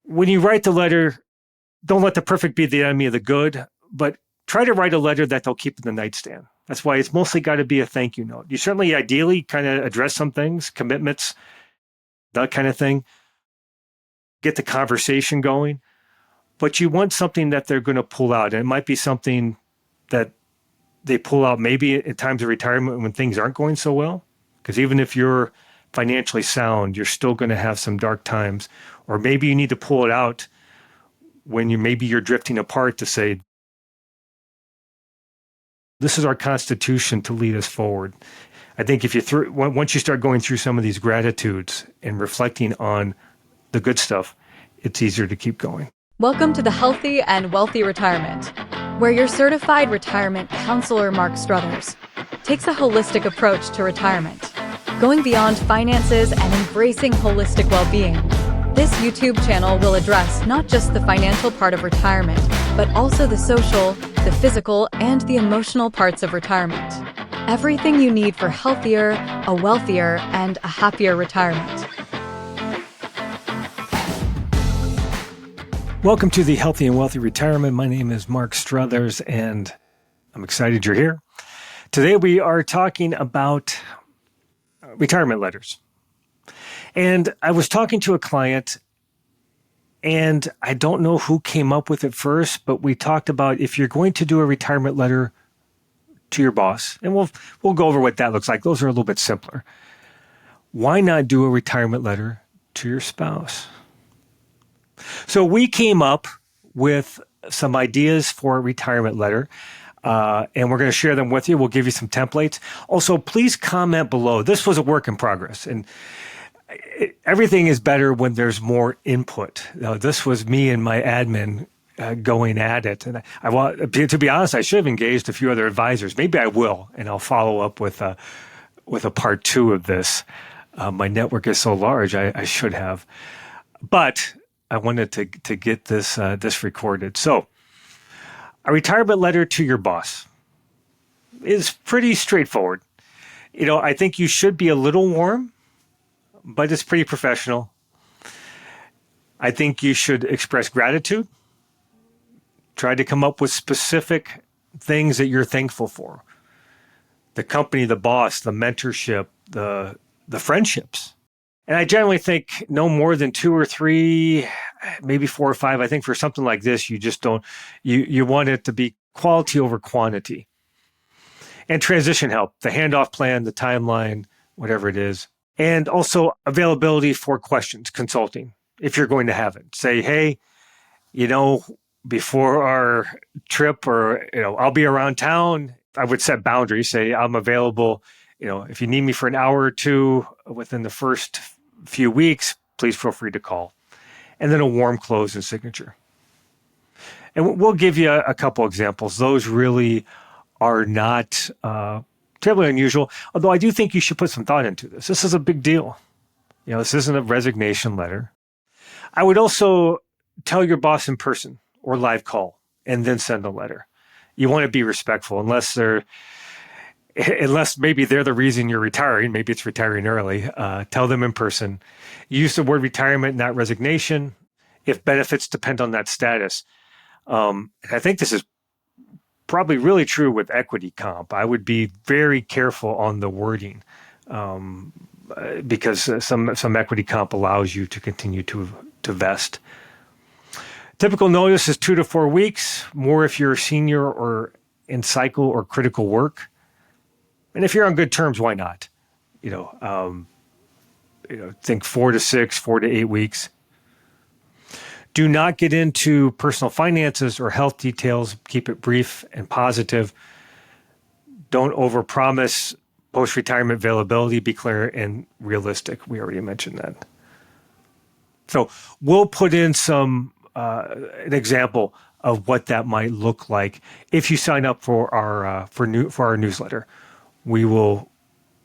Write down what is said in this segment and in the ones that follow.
when you write the letter, don't let the perfect be the enemy of the good, but try to write a letter that they'll keep in the nightstand. That's why it's mostly got to be a thank you note. You certainly ideally kind of address some things, commitments, that kind of thing, get the conversation going, but you want something that they're going to pull out. And it might be something that they pull out maybe at times of retirement when things aren't going so well. Because even if you're financially sound, you're still going to have some dark times. Or maybe you need to pull it out when you're drifting apart to say, this is our Constitution to lead us forward. I think once you start going through some of these gratitudes and reflecting on the good stuff, it's easier to keep going. Welcome to the Healthy and Wealthy Retirement, where your certified retirement counselor, Mark Struthers, takes a holistic approach to retirement, going beyond finances and embracing holistic well-being. This YouTube channel will address not just the financial part of retirement, but also the social, the physical, and the emotional parts of retirement. Everything you need for healthier, a wealthier, and a happier retirement. Welcome to the Healthy and Wealthy Retirement. My name is Mark Struthers, and I'm excited you're here. Today we are talking about retirement letters. And I was talking to a client, and I don't know who came up with it first, but we talked about if you're going to do a retirement letter to your boss, and we'll go over what that looks like. Those are a little bit simpler. Why not do a retirement letter to your spouse? So we came up with some ideas for a retirement letter, and we're going to share them with you. We'll give you some templates. Also, please comment below. This was a work in progress, and everything is better when there's more input. This was me and my admin going at it. And I want to be honest, I should have engaged a few other advisors. Maybe I will, and I'll follow up with a part two of this. My network is so large, I should have. But I wanted to get this recorded. So a retirement letter to your boss is pretty straightforward. I think you should be a little warm, but it's pretty professional. I think you should express gratitude. Try to come up with specific things that you're thankful for. The company, the boss, the mentorship, the friendships. And I generally think no more than 2 or 3, maybe 4 or 5. I think for something like this, you just don't, you want it to be quality over quantity. And transition help, the handoff plan, the timeline, whatever it is. And also availability for questions, consulting, if you're going to have it. Say, hey, before our trip, or, I'll be around town. I would set boundaries, say I'm available. If you need me for an hour or two within the first few weeks, please feel free to call. And then a warm close and signature. And we'll give you a couple examples. Those really are not terribly unusual, although I do think you should put some thought into this. This is a big deal. This isn't a resignation letter. I would also tell your boss in person or live call and then send a letter. You want to be respectful unless maybe they're the reason you're retiring. Maybe it's retiring early. Tell them in person. Use the word retirement, not resignation, if benefits depend on that status. And I think this is probably really true with equity comp. I would be very careful on the wording because some equity comp allows you to continue to vest. Typical notice is 2 to 4 weeks, more if you're a senior or in cycle or critical work. And if you're on good terms, why not? Think 4 to 6, 4 to 8 weeks. Do not get into personal finances or health details. Keep it brief and positive. Don't overpromise post-retirement availability. Be clear and realistic. We already mentioned that. So we'll put in an example of what that might look like if you sign up for our newsletter. We will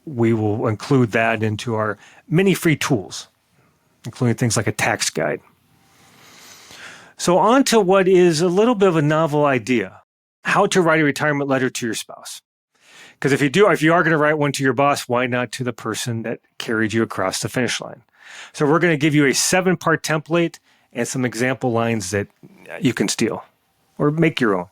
include that into our many free tools, including things like a tax guide. So on to what is a little bit of a novel idea, how to write a retirement letter to your spouse. Because if you are going to write one to your boss, why not to the person that carried you across the finish line? So we're going to give you a 7-part template, and some example lines that you can steal or make your own.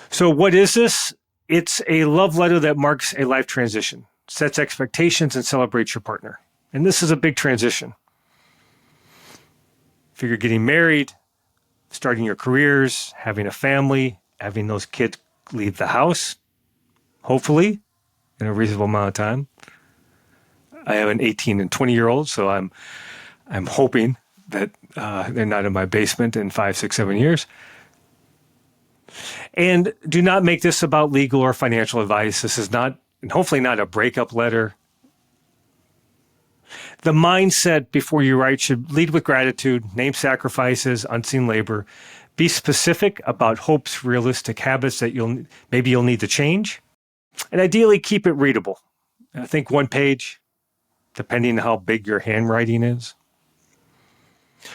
So what is this? It's a love letter that marks a life transition, sets expectations, and celebrates your partner. And this is a big transition. If you're getting married, starting your careers, having a family, having those kids leave the house, hopefully in a reasonable amount of time. I have an 18 and 20-year-old, so I'm hoping that they're not in my basement in 5, 6, 7 years. And do not make this about legal or financial advice. This is not, and hopefully not, a breakup letter. The mindset before you write should lead with gratitude, name sacrifices, unseen labor. Be specific about hopes, realistic habits that you'll need to change. And ideally, keep it readable. I think 1 page, depending on how big your handwriting is.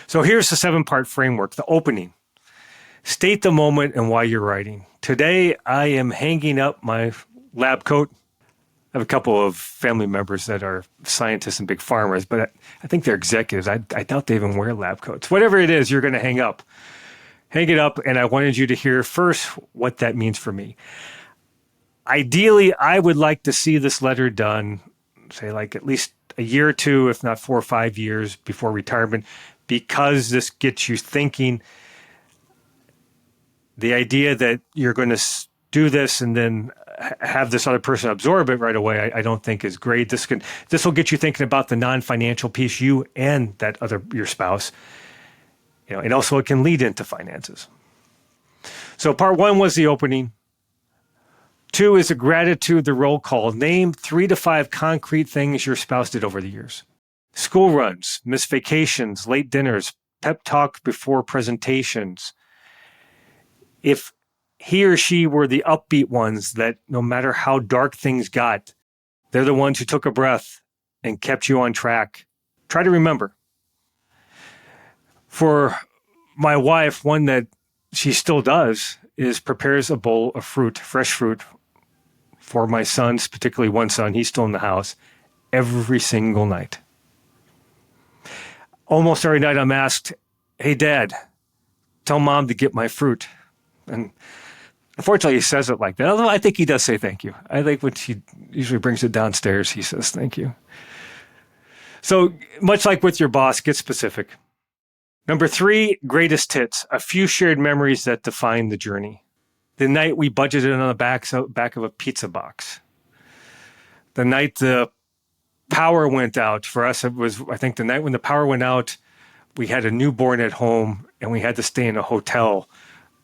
So here's the 7-part framework, the opening. State the moment and why you're writing. Today, I am hanging up my lab coat. I have a couple of family members that are scientists and big farmers, but I think they're executives. I doubt they even wear lab coats. Whatever it is you're going to hang up. Hang it up, and I wanted you to hear first what that means for me. Ideally, I would like to see this letter done, say like at least a year or 2, if not 4 or 5 years before retirement, because this gets you thinking. The idea that you're going to do this and then have this other person absorb it right away, I don't think is great. This will get you thinking about the non-financial piece, you and that other, your spouse. And also it can lead into finances. So part 1 was the opening. 2 is the gratitude, the roll call. Name 3 to 5 concrete things your spouse did over the years. School runs, missed vacations, late dinners, pep talk before presentations. If he or she were the upbeat ones that no matter how dark things got, they're the ones who took a breath and kept you on track. Try to remember. For my wife, one that she still does is prepares a bowl of fruit, fresh fruit, for my sons, particularly one son, he's still in the house, every single night. Almost every night I'm asked, "Hey, Dad, tell Mom to get my fruit." And unfortunately, he says it like that. Although I think he does say thank you. I think when she usually brings it downstairs, he says thank you. So much like with your boss, get specific. Number 3, greatest hits. A few shared memories that define the journey. The night we budgeted on the back of a pizza box. The night the power went out. For us, it was, I think, the night when the power went out, we had a newborn at home and we had to stay in a hotel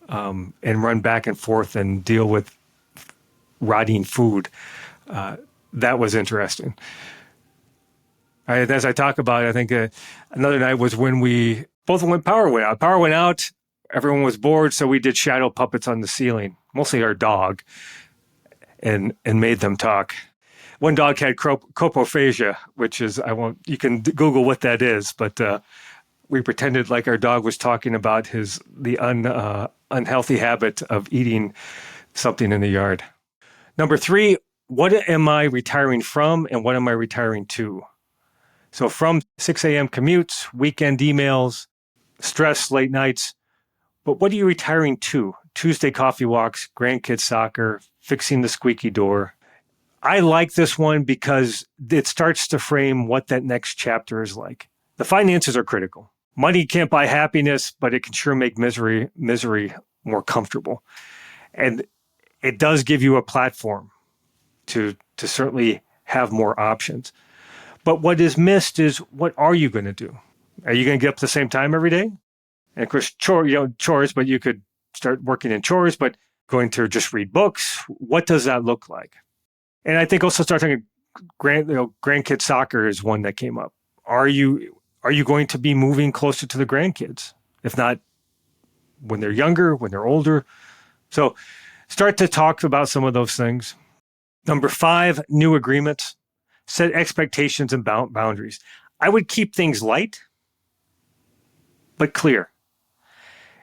and run back and forth and deal with rotting food. That was interesting. As I talk about it, I think another night was when power went out. Power went out, everyone was bored, so we did shadow puppets on the ceiling, mostly our dog, and made them talk. One dog had coprophagia, which is, you can Google what that is, but we pretended like our dog was talking about the unhealthy habit of eating something in the yard. Number 3, what am I retiring from and what am I retiring to? So from 6 a.m. commutes, weekend emails, stress, late nights, but what are you retiring to? Tuesday coffee walks, grandkids soccer, fixing the squeaky door. I like this one because it starts to frame what that next chapter is like. The finances are critical. Money can't buy happiness, but it can sure make misery more comfortable. And it does give you a platform to certainly have more options. But what is missed is, what are you going to do? Are you going to get up at the same time every day? And of course, chores, but you could start working in chores, but going to just read books. What does that look like? And I think also start thinking grandkid soccer is one that came up. Are you going to be moving closer to the grandkids? If not, when they're younger, when they're older. So start to talk about some of those things. Number 5, new agreements. Set expectations and boundaries. I would keep things light, but clear.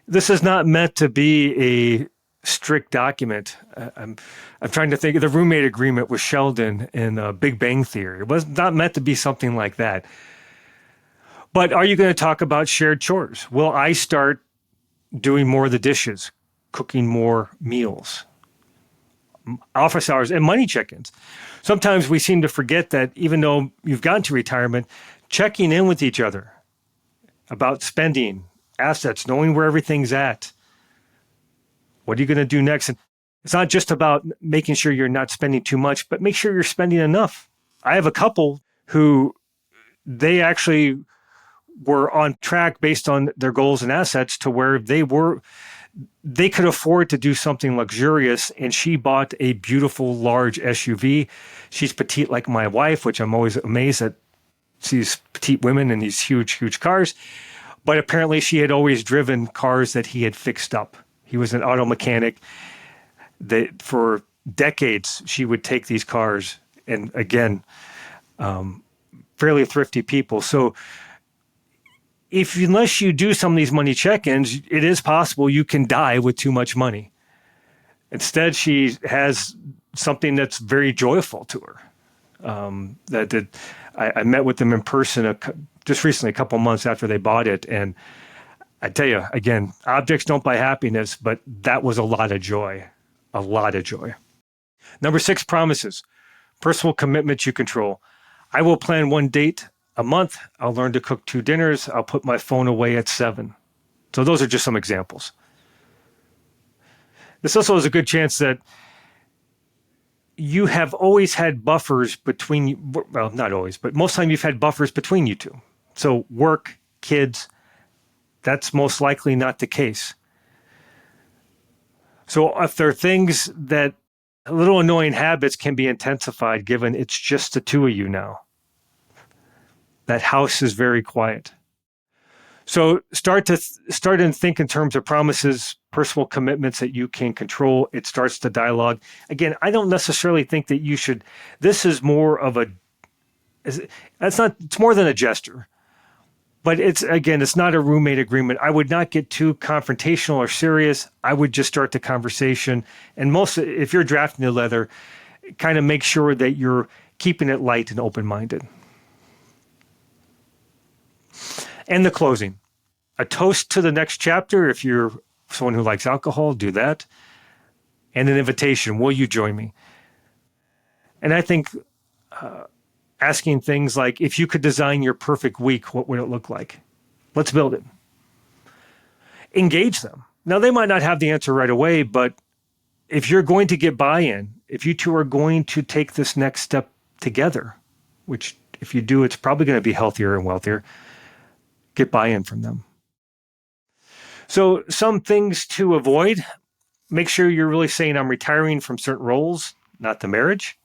This is not meant to be a strict document. I'm trying to think of the roommate agreement with Sheldon in Big Bang Theory. It was not meant to be something like that. But are you going to talk about shared chores? Will I start doing more of the dishes, cooking more meals, office hours, and money check-ins? Sometimes we seem to forget that even though you've gotten to retirement, checking in with each other about spending, assets, knowing where everything's at. What are you going to do next? And it's not just about making sure you're not spending too much, but make sure you're spending enough. I have a couple who they actually were on track based on their goals and assets to where they could afford to do something luxurious. And she bought a beautiful, large SUV. She's petite like my wife, which I'm always amazed at these petite women in these huge, huge cars. But apparently she had always driven cars that he had fixed up. He was an auto mechanic. That for decades, she would take these cars and again, fairly thrifty people. So unless you do some of these money check-ins, it is possible you can die with too much money. Instead, she has something that's very joyful to her. I met with them in person just recently, a couple months after they bought it. And I tell you, again, objects don't buy happiness, but that was a lot of joy, a lot of joy. Number 6, promises, personal commitments you control. I will plan one date a month. I'll learn to cook 2 dinners. I'll put my phone away at 7. So those are just some examples. This also is a good chance that you have always had buffers between you. Well, not always, but most of the time you've had buffers between you two. So work, kids, that's most likely not the case. So if there are things that little annoying habits can be intensified given it's just the two of you now. That house is very quiet. So start and think in terms of promises, personal commitments that you can control. It starts the dialogue. Again, I don't necessarily think that you should, this is more of it's more than a gesture. But it's not a roommate agreement. I would not get too confrontational or serious. I would just start the conversation. And if you're drafting the letter, kind of make sure that you're keeping it light and open-minded. And the closing. A toast to the next chapter. If you're someone who likes alcohol, do that. And an invitation. Will you join me? And I think asking things like, if you could design your perfect week, what would it look like? Let's build it. Engage them. Now, they might not have the answer right away, but if you're going to get buy-in, if you two are going to take this next step together, which if you do, it's probably going to be healthier and wealthier, get buy-in from them. So some things to avoid. Make sure you're really saying I'm retiring from certain roles, not the marriage.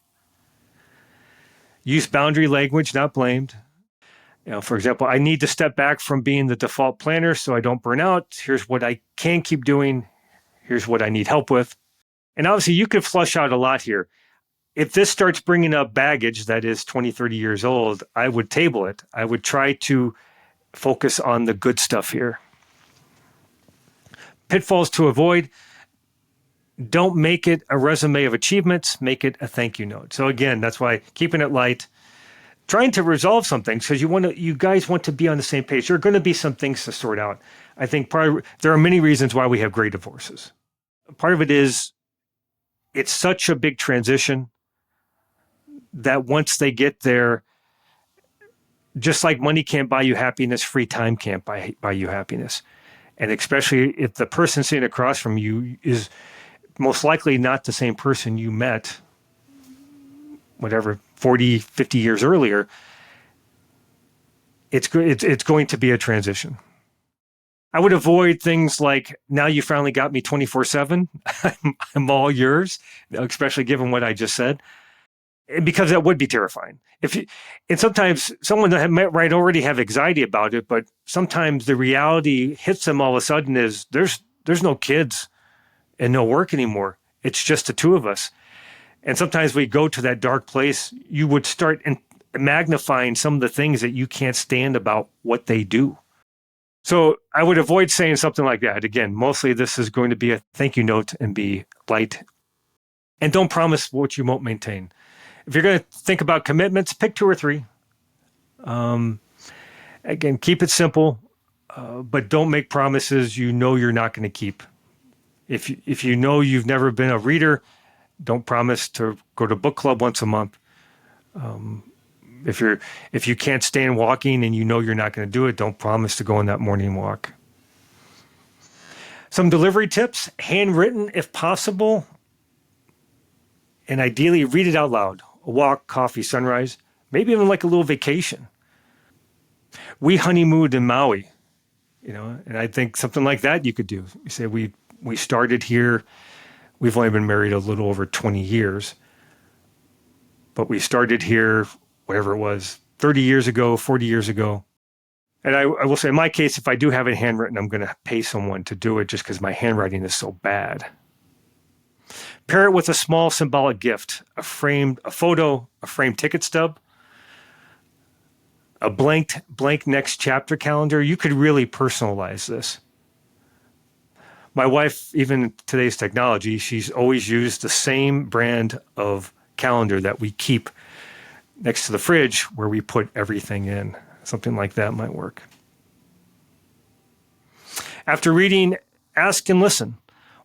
Use boundary language, not blamed. For example, I need to step back from being the default planner so I don't burn out. Here's what I can keep doing. Here's what I need help with. And obviously, you could flush out a lot here. If this starts bringing up baggage that is 20, 30 years old, I would table it. I would try to focus on the good stuff here. Pitfalls to avoid. Don't make it a resume of achievements. Make it a thank you note. So again, that's why keeping it light, trying to resolve some things because you guys want to be on the same page. There are going to be some things to sort out. I think there are many reasons why we have great divorces. Part of it is it's such a big transition that once they get there, just like money can't buy you happiness, free time can't buy you happiness. And especially if the person sitting across from you is most likely not the same person you met, 40, 50 years earlier, it's going to be a transition. I would avoid things like, now you finally got me 24/7. I'm all yours, especially given what I just said, because that would be terrifying. And sometimes someone that might already have anxiety about it, but sometimes the reality hits them all of a sudden is there's no kids and no work anymore. It's just the two of us. And sometimes we go to that dark place. You would start magnifying some of the things that you can't stand about what they do. So I would avoid saying something like that. Again, mostly this is going to be a thank you note and be light. And don't promise what you won't maintain. If you're going to think about commitments, pick 2 or 3. Again, keep it simple, but don't make promises you know you're not going to keep. If you know you've never been a reader, don't promise to go to book club once a month. If you can't stand walking and you know you're not going to do it, don't promise to go on that morning walk. Some delivery tips: handwritten if possible, and ideally read it out loud. A walk, coffee, sunrise, maybe even like a little vacation. We honeymooned in Maui, and I think something like that you could do. You say we started here. We've only been married a little over 20 years, but we started here, whatever it was, 30 years ago, 40 years ago. And I will say, in my case, if I do have it handwritten, I'm going to pay someone to do it just because my handwriting is so bad. Pair it with a small symbolic gift: a photo, a framed ticket stub, a blank next chapter calendar. You could really personalize this. My wife, even in today's technology, she's always used the same brand of calendar that we keep next to the fridge where we put everything in. Something like that might work. After reading, ask and listen.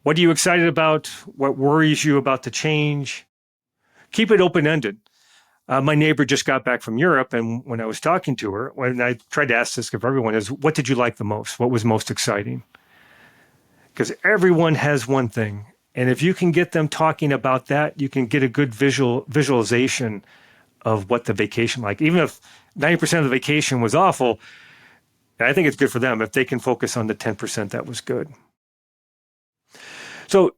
What are you excited about? What worries you about the change? Keep it open-ended. My neighbor just got back from Europe, and when I was talking to her, when I tried to ask this of everyone, is what did you like the most? What was most exciting? Because everyone has one thing. And if you can get them talking about that, you can get a good visualization of what the vacation like. Even if 90% of the vacation was awful, I think it's good for them if they can focus on the 10% that was good. So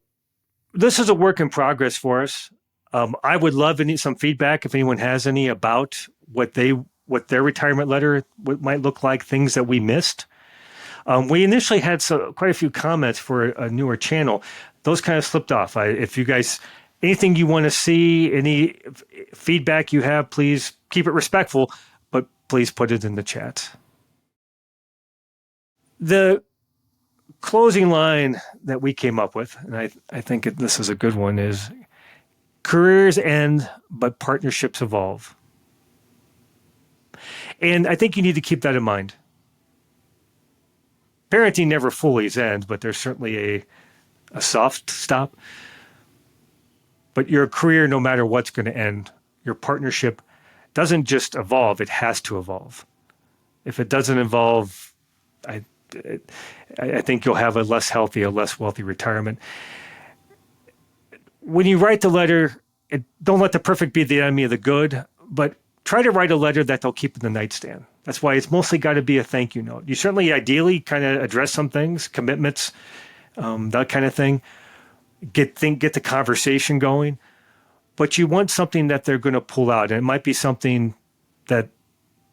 this is a work in progress for us. I would love some feedback if anyone has any about what their retirement letter might look like, things that we missed. We initially had quite a few comments for a newer channel. Those kind of slipped off. If you guys, anything you want to see, any feedback you have, please keep it respectful, but please put it in the chat. The closing line that we came up with, and I think this is a good one, is careers end, but partnerships evolve. And I think you need to keep that in mind. Parenting never fully ends, but there's certainly a soft stop. But your career, no matter what's going to end, your partnership doesn't just evolve, it has to evolve. If it doesn't evolve, I think you'll have a less healthy, a less wealthy retirement. When you write the letter, don't let the perfect be the enemy of the good, but try to write a letter that they'll keep in the nightstand. That's why it's mostly got to be a thank you note. You certainly ideally kind of address some things, commitments, that kind of thing. Get the conversation going, but you want something that they're going to pull out. And it might be something that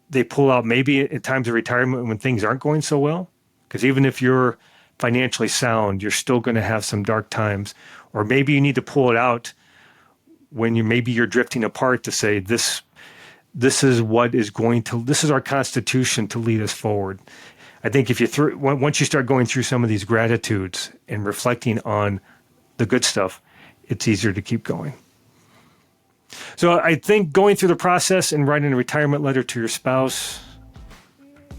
they pull out maybe in times of retirement when things aren't going so well. Because even if you're financially sound, you're still going to have some dark times. Or maybe you need to pull it out when you're drifting apart to say, this is this is our constitution to lead us forward. I think once you start going through some of these gratitudes and reflecting on the good stuff, it's easier to keep going. So I think going through the process and writing a retirement letter to your spouse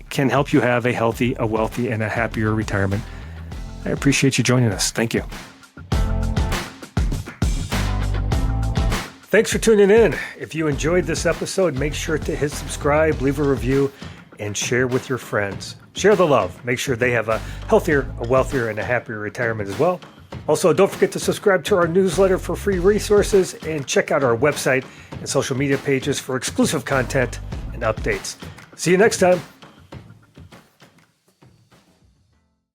can help you have a healthy, a wealthy, and a happier retirement. I appreciate you joining us. Thank you. Thanks for tuning in. If you enjoyed this episode, make sure to hit subscribe, leave a review, and share with your friends. Share the love. Make sure they have a healthier, a wealthier, and a happier retirement as well. Also, don't forget to subscribe to our newsletter for free resources and check out our website and social media pages for exclusive content and updates. See you next time.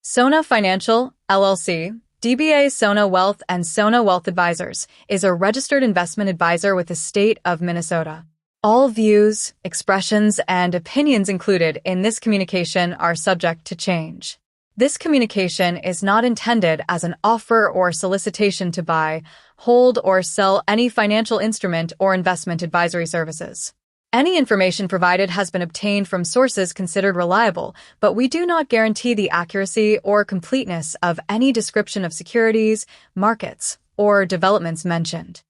Sona Financial, LLC, DBA Sona Wealth and Sona Wealth Advisors is a registered investment advisor with the state of Minnesota. All views, expressions, and opinions included in this communication are subject to change. This communication is not intended as an offer or solicitation to buy, hold, or sell any financial instrument or investment advisory services. Any information provided has been obtained from sources considered reliable, but we do not guarantee the accuracy or completeness of any description of securities, markets, or developments mentioned.